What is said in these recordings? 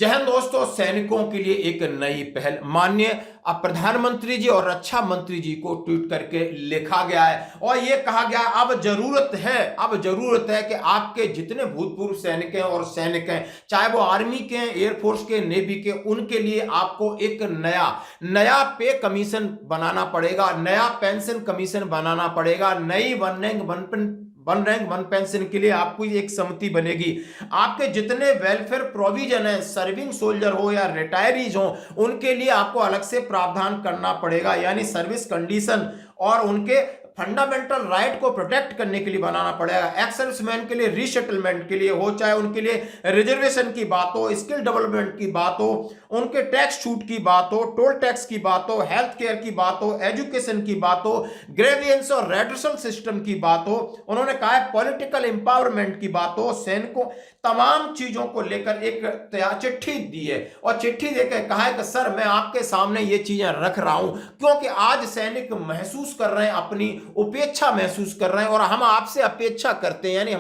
जय हिंद दोस्तों। सैनिकों के लिए एक नई पहल माननीय प्रधानमंत्री जी और रक्षा मंत्री जी को ट्वीट करके लिखा गया है और यह कहा गया अब जरूरत है कि आपके जितने भूतपूर्व सैनिक हैं और सैनिक हैं, चाहे वो आर्मी के हैं, एयरफोर्स के, नेवी के, उनके लिए आपको एक नया पे कमीशन बनाना पड़ेगा, नया पेंशन कमीशन बनाना पड़ेगा। नई वन रैंक वन पेंशन के लिए आपको एक समिति बनेगी। आपके जितने वेलफेयर प्रोविजन है, सर्विंग सोल्जर हो या रिटायरीज हो, उनके लिए आपको अलग से प्रावधान करना पड़ेगा, यानी सर्विस कंडीशन और उनके फंडामेंटल राइट को प्रोटेक्ट करने के लिए बनाना पड़ेगा। एक्स सर्विसमैन के लिए रीसेटलमेंट के लिए हो, चाहे उनके लिए रिजर्वेशन की बात हो, स्किल डेवलपमेंट की बात हो, उनके टैक्स छूट की बात हो, टोल टैक्स की बात हो, हेल्थ केयर की बात हो, एजुकेशन की बात हो, ग्रेवियंस और रेड्रेसल सिस्टम की बात हो, उन्होंने कहा है पॉलिटिकल एम्पावरमेंट की बात हो, सैनिकों तमाम चीजों को लेकर एक चिट्ठी दी है और चिट्ठी देकर कहा है कि सर मैं आपके सामने ये चीजें रख रहा हूं क्योंकि आज सैनिक महसूस कर रहे हैं, अपनी उपेक्षा महसूस कर रहे हैं और हम आपसे अपेक्षा करते हैं, यानी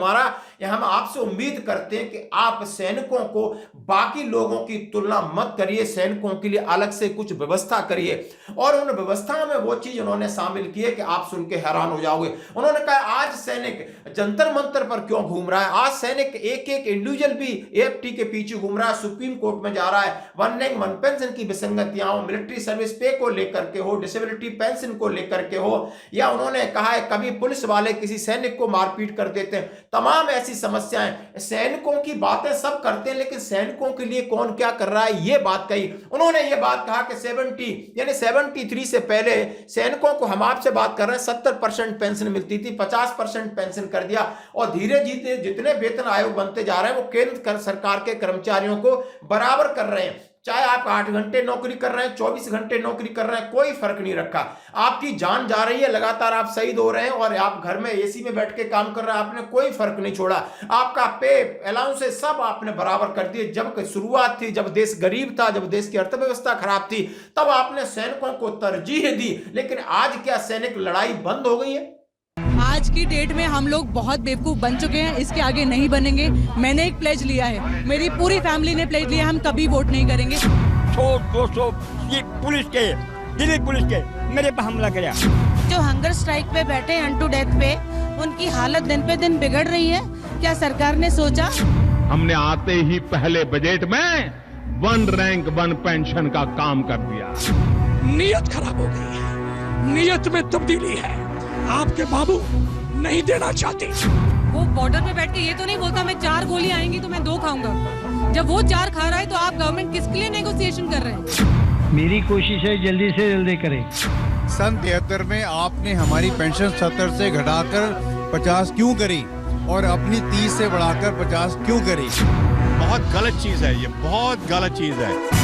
हम आपसे उम्मीद करते हैं कि आप सैनिकों को बाकी लोगों की तुलना मत करिए, सैनिकों के लिए अलग से कुछ व्यवस्था करिए। और उन व्यवस्थाओं में वो चीज उन्होंने शामिल की है कि आप सुन के हैरान हो जाओगे। उन्होंने कहा आज सैनिक जंतर मंतर पर क्यों घूम रहा है, आज सैनिक एक इंडिविजुअल भी एएफटी के पीछे घूम रहा है, सुप्रीम कोर्ट में जा रहा है, वन रैंक वन पेंशन की विसंगतियां हो, मिलिट्री सर्विस पे को लेकर के हो, डिसेबिलिटी पेंशन को लेकर के हो, या उन्होंने कहा है कभी पुलिस वाले किसी सैनिक को मारपीट कर देते हैं, तमाम ऐसी समस्याएं। सैनिकों की बातें सब करते हैं लेकिन सैनिकों के लिए कौन क्या कर रहा है, ये बात कही उन्होंने। ये बात कहा कि 73 से पहले सैनिकों को, हम आपसे बात कर रहे हैं, 70% पेंशन मिलती थी, 50% पेंशन कर दिया और धीरे धीरे जितने वेतन आयोग बनते जा रहे हैं वो केंद्र सरकार के कर्मचारियों को बराबर कर रहे हैं। चाहे आप 8 घंटे नौकरी कर रहे हैं, 24 घंटे नौकरी कर रहे हैं, कोई फर्क नहीं रखा। आपकी जान जा रही है, लगातार आप शहीद हो रहे हैं और आप घर में एसी में बैठ के काम कर रहे हैं, आपने कोई फर्क नहीं छोड़ा। आपका पे अलाउंस सब आपने बराबर कर दिए। जब शुरुआत थी, जब देश गरीब था, जब देश की अर्थव्यवस्था खराब थी, तब आपने सैनिकों को तरजीह दी। लेकिन आज क्या सैनिक लड़ाई बंद हो गई है? आज की डेट में हम लोग बहुत बेवकूफ बन चुके हैं, इसके आगे नहीं बनेंगे। मैंने एक प्लेज लिया है, मेरी पूरी फैमिली ने प्लेज लिया, हम कभी वोट नहीं करेंगे। 200 ये पुलिस के, दिल्ली पुलिस के मेरे पर हमला किया। जो हंगर स्ट्राइक पे बैठे अनटू डेथ पे, उनकी हालत दिन पे दिन बिगड़ रही है। क्या सरकार ने सोचा? हमने आते ही पहले बजट में वन रैंक वन पेंशन का काम कर दिया। नीयत खराब हो गई है, नीयत में तब्दीली है। आपके बाबू नहीं देना चाहते। वो बॉर्डर पे बैठ के ये तो नहीं बोलता मैं 4 गोली आएंगी तो मैं 2 खाऊंगा। जब वो 4 खा रहा है तो आप गवर्नमेंट किसके लिए नेगोशिएशन कर रहे हैं? मेरी कोशिश है जल्दी से जल्दी करें। सन 73 में आपने हमारी पेंशन 70 से घटाकर 50 क्यों करी और अपनी 30 से बढ़ाकर 50 क्यों करी? बहुत गलत चीज है, ये बहुत गलत चीज है।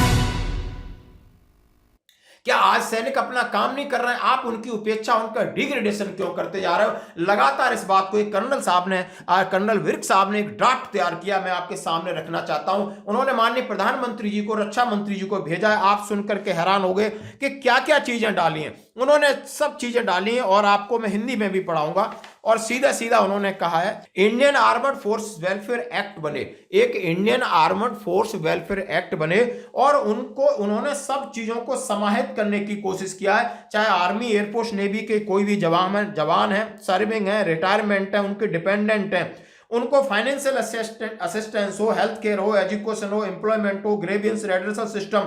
क्या आज सैनिक अपना काम नहीं कर रहे हैं? आप उनकी उपेक्षा, उनका डिग्रेडेशन क्यों करते जा रहे हो? लगातार इस बात को एक कर्नल विर्क साहब ने एक ड्राफ्ट तैयार किया, मैं आपके सामने रखना चाहता हूं। उन्होंने माननीय प्रधानमंत्री जी को, रक्षा मंत्री जी को भेजा है। आप सुनकर के हैरान हो गए कि क्या क्या चीजें डाली हैं। उन्होंने सब चीजें डाली हैं और आपको मैं हिंदी में भी पढ़ाऊंगा। और सीधा सीधा उन्होंने कहा है Indian armoured force welfare act बने, एक Indian armoured force welfare act बने और उन्होंने सब चीजों को समाहित करने की कोशिश किया है। चाहे आर्मी, एयरफोर्स, नेवी के कोई भी जवान है, सर्विंग है, रिटायरमेंट है, उनके डिपेंडेंट हैं, उनको फाइनेंशियल असिस्टेंस हो, हेल्थ केयर हो, एजुकेशन हो, एम्प्लॉयमेंट हो, ग्रेवियंस रेड्रेसल सिस्टम,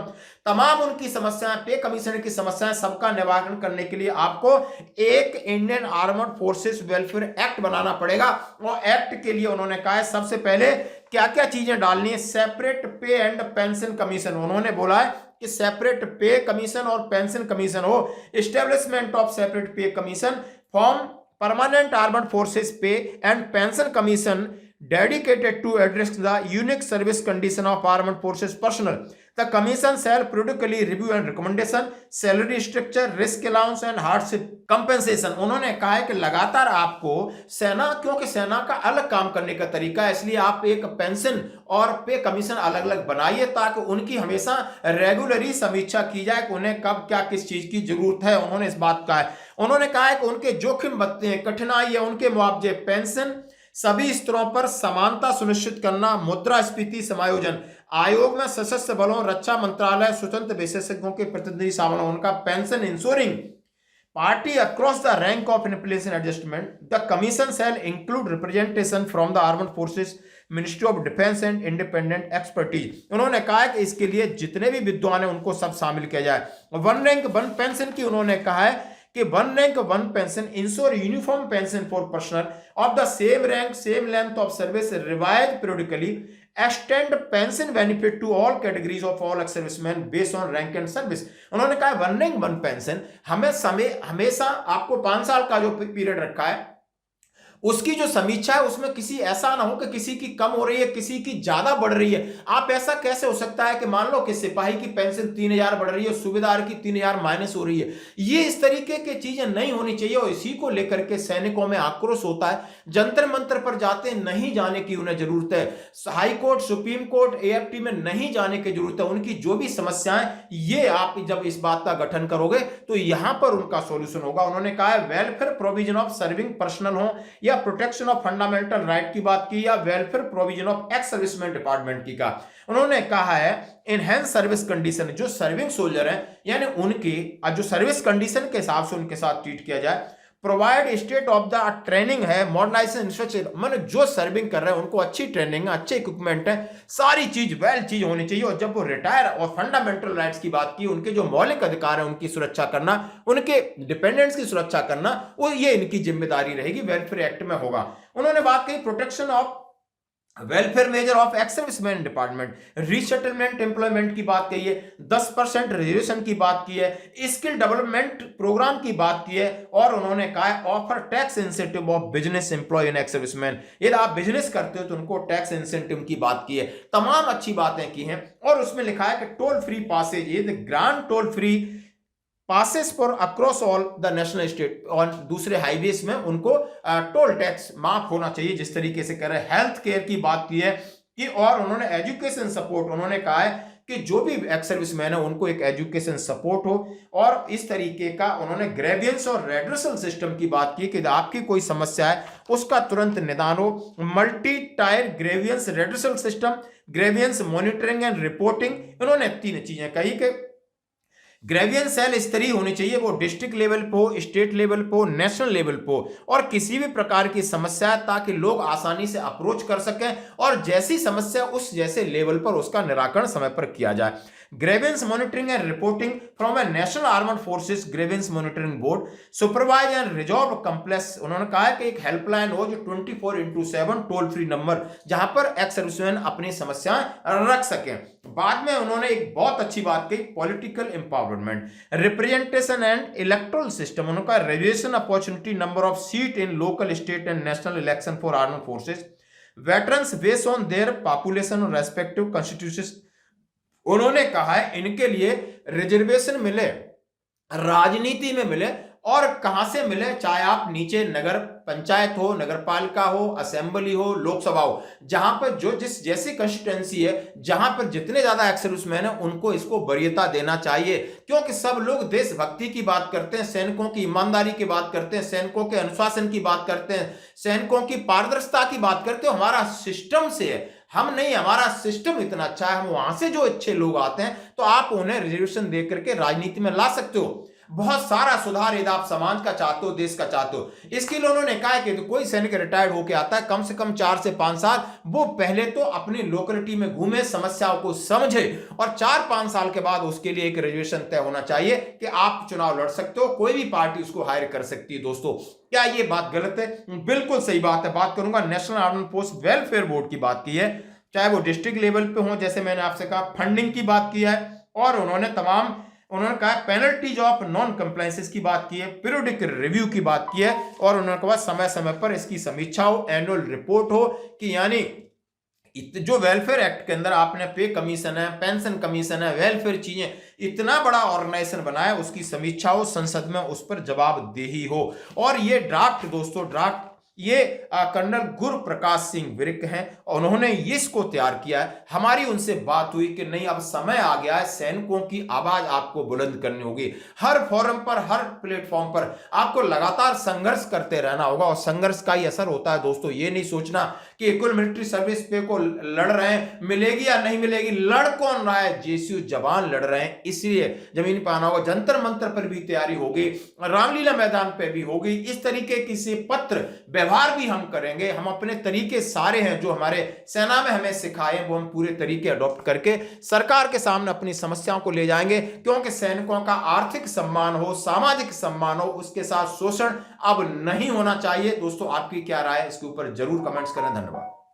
तमाम उनकी समस्याएं, पे कमीशन की समस्याएं, सबका निवारण करने के लिए आपको एक Indian armed forces welfare act बनाना पड़ेगा। और एक्ट के लिए उन्होंने कहा है सबसे पहले क्या क्या चीजें डालनी है। सेपरेट पे एंड पेंशन कमीशन, उन्होंने बोला है कि सेपरेट पे कमीशन और पेंशन कमीशन हो। एस्टेब्लिशमेंट ऑफ सेपरेट पे commission, form Permanent Armed Forces Pay and Pension Commission dedicated to address the unique service condition of armed forces personnel. The commission shall periodically review and recommendation, salary structure, risk allowance and hardship compensation. उन्होंने कहा है कि लगातार आपको क्योंकि सेना का अलग काम करने का तरीका है, इसलिए आप एक पेंशन और पे कमीशन अलग अलग बनाइए ताकि उनकी हमेशा रेगुलरी समीक्षा की जाए कि उन्हें कब क्या किस चीज की जरूरत है। उन्होंने इस बात कहा है। उन्होंने कहा है कि उनके जोखिम बढ़ते हैं, कठिनाई है, उनके मुआवजे, पेंशन, सभी स्तरों पर समानता सुनिश्चित करना, मुद्रास्फीति समायोजन, आयोग में सशस्त्र बलों, रक्षा मंत्रालय, स्वतंत्र विशेषज्ञों के प्रतिनिधि शामिल हों। उनका pension ensuring party across the rank of inflation adjustment. The commission shall include representation from the armed forces, ministry of defence and independent expertise. उन्होंने कहा है कि इसके लिए जितने भी विद्वान हैं उनको सब शामिल किया जाए। वन रैंक वन पेंशन की उन्होंने कहा है कि one rank one pension ensure uniform pension for personnel of the same rank same length of service revise periodically extend pension benefit to all categories of all ex servicemen based on rank and service. उन्होंने कहा one rank one pension हमेशा आपको 5 साल का जो period रखा है उसकी जो समीक्षा है उसमें किसी ऐसा ना हो कि किसी की कम हो रही है, किसी की ज्यादा बढ़ रही है। आप ऐसा कैसे हो सकता है कि मान लो कि सिपाही की पेंशन 3000 बढ़ रही है, सूबेदार की 3000 माइनस हो रही है। ये इस तरीके की चीजें नहीं होनी चाहिए और इसी को लेकर के सैनिकों में आक्रोश होता है। जंतर मंतर पर जाते नहीं जाने की उन्हें जरूरत है। High court, supreme court, AFT में नहीं जाने की जरूरत है। उनकी जो भी समस्याएं ये आप जब इस बात का गठन करोगे तो यहां पर उनका सॉल्यूशन होगा। उन्होंने कहा है welfare provision of serving personal हो या प्रोटेक्शन ऑफ फंडामेंटल राइट की बात की या welfare provision of ex serviceman department की का उन्होंने कहा है इनहेंस सर्विस कंडीशन, जो सर्विंग सोल्जर हैं यानी उनकी जो सर्विस कंडीशन के हिसाब से उनके साथ ट्रीट किया जाए। Provide state of the training है, मॉडर्नाइजेशन इंफ्रास्ट्रक्चर, मैंने जो सर्विंग कर रहे हैं उनको अच्छी ट्रेनिंग है, अच्छे इक्विपमेंट है, सारी चीज वेल चीज होनी चाहिए। और जब वो रिटायर और फंडामेंटल राइट्स की बात की, उनके जो मौलिक अधिकार है उनकी सुरक्षा करना, उनके डिपेंडेंट्स की सुरक्षा करना, वो ये इनकी जिम्मेदारी रहेगी, वेलफेयर एक्ट में होगा। उन्होंने बात की protection of welfare measure of ex serviceman department, resettlement employment की बात कही है, 10% रिजर्वेशन की बात की है, स्किल डेवलपमेंट प्रोग्राम की बात की है और उन्होंने कहा है offer tax incentive of business employ in ex servicemen. यदि आप बिजनेस करते हो तो उनको टैक्स इंसेंटिव की बात की है। तमाम अच्छी बातें की हैं और उसमें लिखा है कि टोल फ्री पासेज, ये grand toll free passes for across all the national state, और दूसरे हाईवेज में उनको टोल टैक्स माफ होना चाहिए जिस तरीके से कर रहे हैं। हेल्थ केयर की बात की है कि और उन्होंने एजुकेशन सपोर्ट, उन्होंने कहा है कि जो भी एक्स सर्विसमैन है उनको एक एजुकेशन सपोर्ट हो और इस तरीके का उन्होंने ग्रेवियंस और रेड्रेसल सिस्टम की बात की कि आपकी कोई समस्या है उसका तुरंत निदान हो। Multi tier grievance redressal system, grievance monitoring and reporting, इन्होंने 3 चीजें कही कि ग्रेवियंस सेल स्तरीय होनी चाहिए, वो डिस्ट्रिक्ट लेवल पे हो, स्टेट लेवल पे हो, नेशनल लेवल पे हो और किसी भी प्रकार की समस्या है ताकि लोग आसानी से अप्रोच कर सकें और जैसी समस्या उस जैसे लेवल पर उसका निराकरण समय पर किया जाए। Grievances monitoring and reporting from a national armed forces grievances monitoring board, supervise and resolve complex, उन्होंने कहा है कि एक हेल्पलाइन हो जो 24/7 टोल फ्री नंबर जहां पर एक्स सर्विसमैन अपनी समस्याएं रख सकें। बाद में उन्होंने एक बहुत अच्छी बात कही political empowerment, representation and electoral system, उनका reservation opportunity number of seat in local state and national election for armed forces, veterans based on their population और रेस्पेक्टिव कॉन्स्टिट्यूशन। उन्होंने कहा है इनके लिए रिजर्वेशन मिले, राजनीति में मिले और कहां से मिले, चाहे आप नीचे नगर पंचायत हो, नगर पालिका हो, असेंबली हो, लोकसभा हो, जहां पर जो जिस जैसी कंस्टिट्यूएंसी है, जहां पर जितने ज्यादा एक्स सर्विसमैन है उनको इसको वरीयता देना चाहिए क्योंकि सब लोग देशभक्ति की बात करते हैं, सैनिकों की ईमानदारी की बात करते हैं, सैनिकों के अनुशासन की बात करते हैं, सैनिकों की पारदर्शिता की बात करते हैं। हमारा सिस्टम से है, हम नहीं, हमारा सिस्टम इतना अच्छा है, हम वहां से जो अच्छे लोग आते हैं तो आप उन्हें रिजर्वेशन दे करके राजनीति में ला सकते हो। बहुत सारा सुधार यदि आप समाज का चाहते हो, देश का चाहते हो, इसके लिए उन्होंने कहा है कि तो कोई सैनिक रिटायर्ड होकर आता है कम से कम 4 से 5 साल वो पहले तो अपनी लोकेलिटी में घूमे, समस्याओं को समझे और 4-5 साल के बाद उसके लिए एक रिजर्वेशन तय होना चाहिए कि आप चुनाव लड़ सकते हो, कोई भी पार्टी उसको हायर कर सकती है। दोस्तों क्या ये बात गलत है? बिल्कुल सही बात है। बात करूंगा national armed force welfare board की बात की है, चाहे वो डिस्ट्रिक्ट लेवल पे हो, जैसे मैंने आपसे कहा फंडिंग की बात की है और उन्होंने कहा पेनल्टीज ऑफ नॉन कंप्लायंसेस की बात की है, पीरियोडिक रिव्यू की बात की है और उन्होंने कहा समय समय पर इसकी समीक्षा हो, एनुअल रिपोर्ट हो कि यानी जो वेलफेयर एक्ट के अंदर आपने पे कमीशन है, पेंशन कमीशन है, वेलफेयर चीजें, इतना बड़ा ऑर्गेनाइजेशन बनाया, उसकी समीक्षा हो, संसद में उस पर जवाबदेही हो। और ये ड्राफ्ट दोस्तों ड्राफ्ट ये कर्नल गुरप्रकाश सिंह विर्क हैं, उन्होंने इसको तैयार किया है। हमारी उनसे बात हुई कि नहीं, अब समय आ गया है, सैनिकों की आवाज आपको बुलंद करनी होगी। हर फोरम पर, हर प्लेटफॉर्म पर आपको लगातार संघर्ष करते रहना होगा और संघर्ष का ही असर होता है दोस्तों। ये नहीं सोचना कि इक्वल मिलिट्री सर्विस पे को लड़ रहे हैं, मिलेगी या नहीं मिलेगी। लड़ कौन रहा है? जेसीयू जवान लड़ रहे हैं, इसलिए जमीन पर आना होगा। जंतर मंतर पर भी तैयारी होगी, रामलीला मैदान पे भी होगी। इस तरीके की से पत्र व्यवहार भी हम करेंगे। हम अपने तरीके सारे हैं जो हमारे सेना में हमें सिखाए, वो हम पूरे तरीके अडॉप्ट करके सरकार के सामने अपनी समस्याओं को ले जाएंगे, क्योंकि सैनिकों का आर्थिक सम्मान हो, सामाजिक सम्मान हो, उसके साथ शोषण अब नहीं होना चाहिए। दोस्तों, आपकी क्या राय है इसके ऊपर जरूर कमेंट्स करें। धन्यवाद।